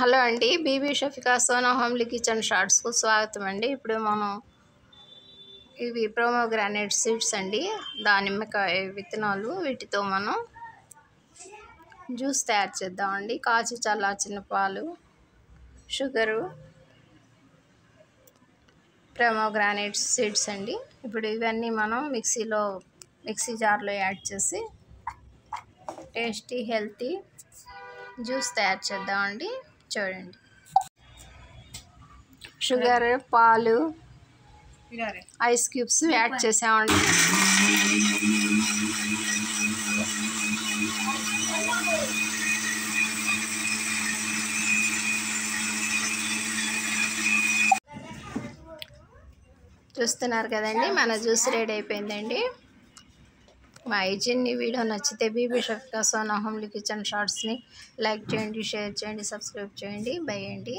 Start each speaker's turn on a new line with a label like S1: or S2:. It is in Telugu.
S1: హలో అండి, బీబీ షఫికా సోనా హోమ్లీ కిచెన్ షార్ట్స్కు స్వాగతం అండి. ఇప్పుడు మనం ఇవి ప్రోమోగ్రానేట్ సీడ్స్ అండి, దానిమ్మకాయ విత్తనాలు, వీటితో మనం జ్యూస్ తయారు చేద్దామండి. కాచి చల్లార్చిన పాలు, షుగరు, ప్రోమోగ్రానేట్ సీడ్స్ అండి. ఇప్పుడు ఇవన్నీ మనం మిక్సీ జార్లో యాడ్ చేసి టేస్టీ హెల్తీ జ్యూస్ తయారు చేద్దామండి. చూడండి, షుగర్, పాలు, ఐస్ క్యూబ్స్ యాడ్ చేసామండి. చూస్తున్నారు కదండి, మన జ్యూస్ రెడీ అయిపోయిందండి. మా చిన్ని వీడియో నచ్చితే బీబీ షఫికా సోనా హోమ్లీ కిచెన్ షార్ట్స్ని లైక్ చేయండి, షేర్ చేయండి, సబ్స్క్రైబ్ చేయండి. బై అండి.